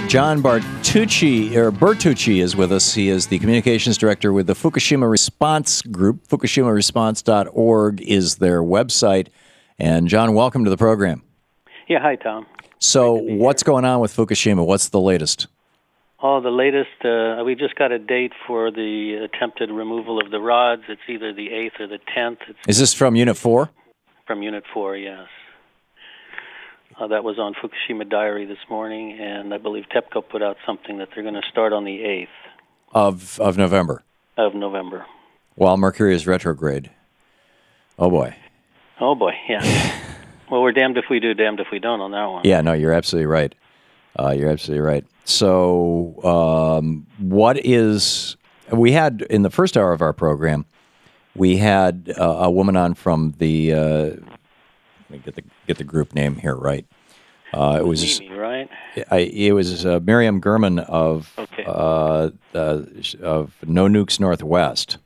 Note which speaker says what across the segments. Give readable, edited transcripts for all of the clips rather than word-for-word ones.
Speaker 1: John Bertucci is with us. He is the communications director with the Fukushima Response Group. FukushimaResponse.org is their website. And John, welcome to the program.
Speaker 2: Yeah, hi, Tom.
Speaker 1: So what's going on with Fukushima? What's the latest?
Speaker 2: Oh, the latest, we just got a date for the attempted removal of the rods. It's either the 8th or the 10th.
Speaker 1: Is this from Unit 4?
Speaker 2: From Unit 4, yes. That was on Fukushima Diary this morning, and I believe TEPCO put out something that they're going to start on the 8th.
Speaker 1: Of November?
Speaker 2: Of November.
Speaker 1: While Mercury is retrograde. Oh, boy.
Speaker 2: Oh, boy, yeah. Well, we're damned if we do, damned if we don't on that one.
Speaker 1: Yeah, no, you're absolutely right. You're absolutely right. So we had, in the first hour of our program, we had a woman on from the, let me get the group name here right. It was
Speaker 2: Mimi, right?
Speaker 1: It was Miriam Gurman of No Nukes Northwest,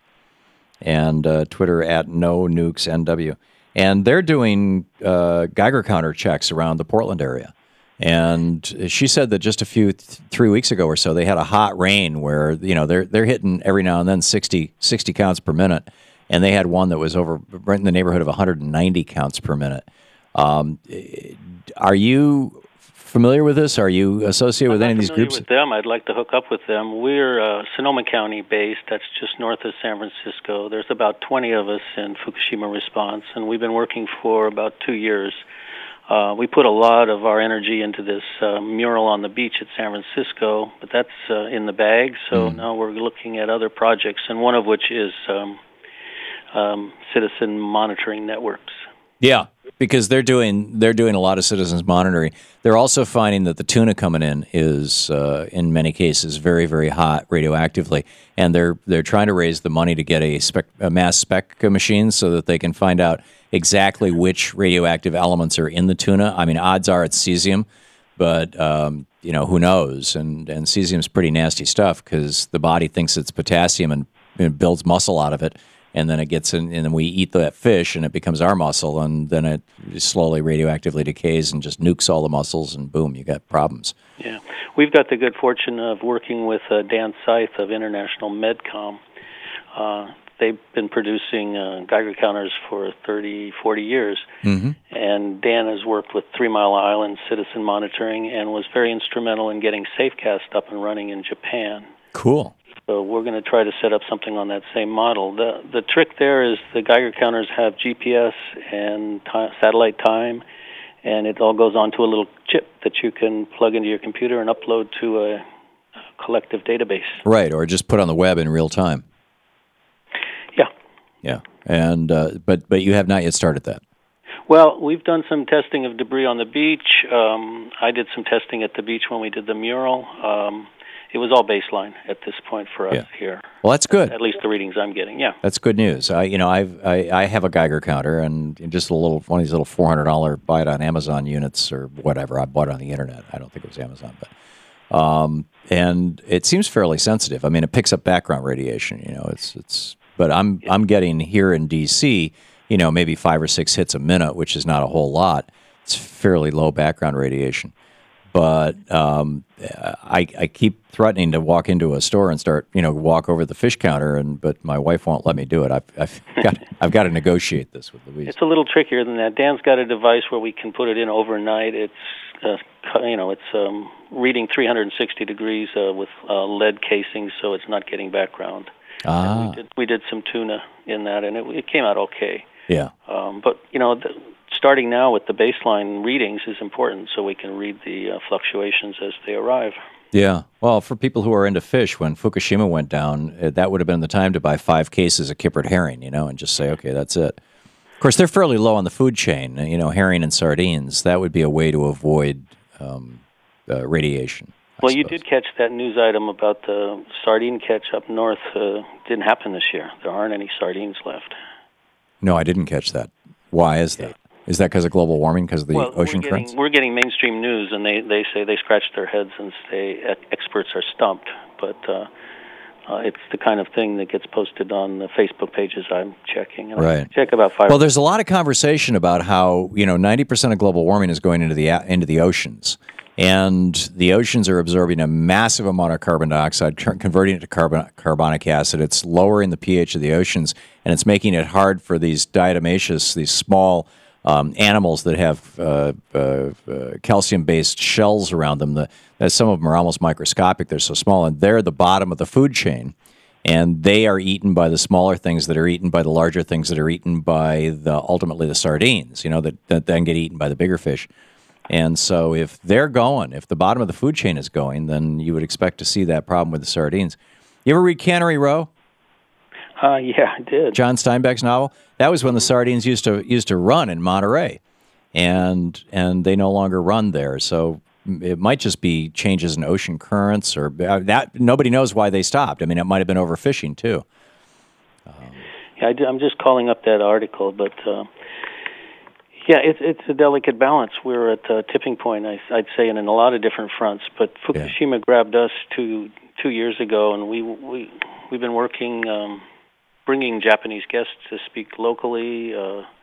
Speaker 1: and Twitter at No Nukes NW, and they're doing Geiger counter checks around the Portland area. And she said that just 3 weeks ago or so, they had a hot rain where they're hitting every now and then 60 counts per minute, and they had one that was over right in the neighborhood of 190 counts per minute. Are you familiar with this? Are you associated with any of these groups?
Speaker 2: With them, I'd like to hook up with them. We're Sonoma County based. That's just north of San Francisco. There's about 20 of us in Fukushima Response, and we've been working for about 2 years. We put a lot of our energy into this mural on the beach at San Francisco, but that's in the bag. So now we're looking at other projects, and one of which is citizen monitoring networks. Yeah,
Speaker 1: because they're doing a lot of citizens monitoring. They're also finding that the tuna coming in is in many cases very, very hot radioactively, and they're trying to raise the money to get a mass spec machine so that they can find out exactly which radioactive elements are in the tuna. I mean, odds are it's cesium, but who knows? And cesium's pretty nasty stuff because the body thinks it's potassium and builds muscle out of it. And then it gets in, and then we eat that fish, and it becomes our muscle, and then it slowly radioactively decays and just nukes all the muscles, and boom, you got problems.
Speaker 2: Yeah. We've got the good fortune of working with Dan Seith of International MedCom. They've been producing Geiger counters for 30, 40 years, and Dan has worked with 3 Mile Island Citizen Monitoring and was very instrumental in getting SafeCast up and running in Japan.
Speaker 1: Cool.
Speaker 2: So we're going to try to set up something on that same model. The trick there is the Geiger counters have GPS and satellite time, and it all goes onto a little chip that you can plug into your computer and upload to a collective database.
Speaker 1: Right, or just put on the web in real time.
Speaker 2: Yeah.
Speaker 1: Yeah, and but you have not yet started that.
Speaker 2: Well, we've done some testing of debris on the beach. I did some testing at the beach when we did the mural. It was all baseline at this point for us here.
Speaker 1: Well, that's good.
Speaker 2: At least the readings I'm getting. Yeah,
Speaker 1: that's good news. I have a Geiger counter and just one of these little $400 buy it on Amazon units or whatever. I bought it on the internet. I don't think it was Amazon, but and it seems fairly sensitive. I mean, it picks up background radiation. But I'm getting here in D.C. Maybe 5 or 6 hits a minute, which is not a whole lot. It's fairly low background radiation. But I keep threatening to walk into a store and start, walk over the fish counter, but my wife won't let me do it. I've got to negotiate this with Louise.
Speaker 2: It's a little trickier than that. Dan's got a device where we can put it in overnight. It's reading 360 degrees with lead casing, so it's not getting background. We did some tuna in that, and it came out okay.
Speaker 1: Yeah.
Speaker 2: But starting now with the baseline readings is important so we can read the fluctuations as they arrive.
Speaker 1: Yeah. Well, for people who are into fish, when Fukushima went down, that would have been the time to buy 5 cases of kippered herring, and just say, okay, that's it. Of course, they're fairly low on the food chain, herring and sardines. That would be a way to avoid radiation.
Speaker 2: Well, you did catch that news item about the sardine catch up north. Didn't happen this year. There aren't any sardines left.
Speaker 1: No, I didn't catch that. Why is that? Is that because of global warming, because of the ocean currents?
Speaker 2: We're getting mainstream news, and they say they scratch their heads and say experts are stumped. But it's the kind of thing that gets posted on the Facebook pages I'm checking. And
Speaker 1: right.
Speaker 2: I check about 5.
Speaker 1: Well, there's a lot of conversation about how 90% of global warming is going into the oceans, And the oceans are absorbing a massive amount of carbon dioxide, converting it to carbonic acid. It's lowering the pH of the oceans, and it's making it hard for these diatomaceous, these small animals that have calcium-based shells around them. Some of them are almost microscopic. They're so small, and they're the bottom of the food chain. And they are eaten by the smaller things that are eaten by the larger things that are eaten by ultimately the sardines, that then get eaten by the bigger fish. And so if they're going, if the bottom of the food chain is going, then you would expect to see that problem with the sardines. You ever read Cannery Row?
Speaker 2: Yeah, I did.
Speaker 1: John Steinbeck's novel? That was when the sardines used to run in Monterey, and they no longer run there. So it might just be changes in ocean currents, or that nobody knows why they stopped. I mean, it might have been overfishing too.
Speaker 2: Yeah, I'm just calling up that article, but yeah, it's a delicate balance. We're at a tipping point, I'd say, in a lot of different fronts. But Fukushima grabbed us 2 years ago, and we've been working, bringing Japanese guests to speak locally.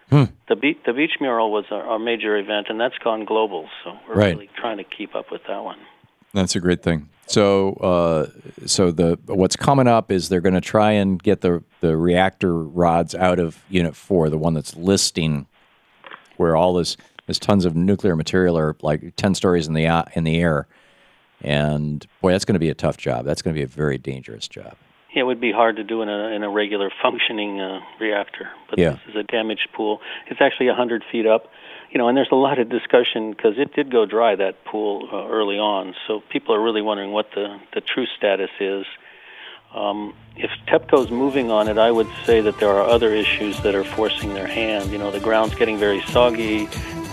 Speaker 2: The beach mural was our major event, and that's gone global. So we're really trying to keep up with that one.
Speaker 1: That's a great thing. So, what's coming up is they're going to try and get the reactor rods out of Unit 4, the one that's listing, where all there's tons of nuclear material are like 10 stories in the air, and boy, that's going to be a tough job. That's going to be a very dangerous job.
Speaker 2: Yeah, it would be hard to do in a regular functioning reactor, but this is a damaged pool. It's actually 100 feet up, and there's a lot of discussion because it did go dry, that pool, early on. So people are really wondering what the true status is. If TEPCO's moving on it, I would say that there are other issues that are forcing their hand. The ground's getting very soggy.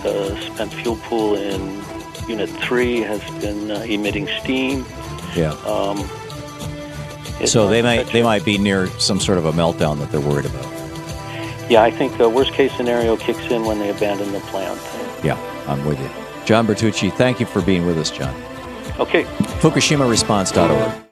Speaker 2: The spent fuel pool in Unit 3 has been emitting steam.
Speaker 1: Yeah. So they might be near some sort of a meltdown that they're worried about.
Speaker 2: Yeah, I think the worst-case scenario kicks in when they abandon the plant.
Speaker 1: Yeah, I'm with you. John Bertucci, thank you for being with us, John.
Speaker 2: Okay.
Speaker 1: FukushimaResponse.org.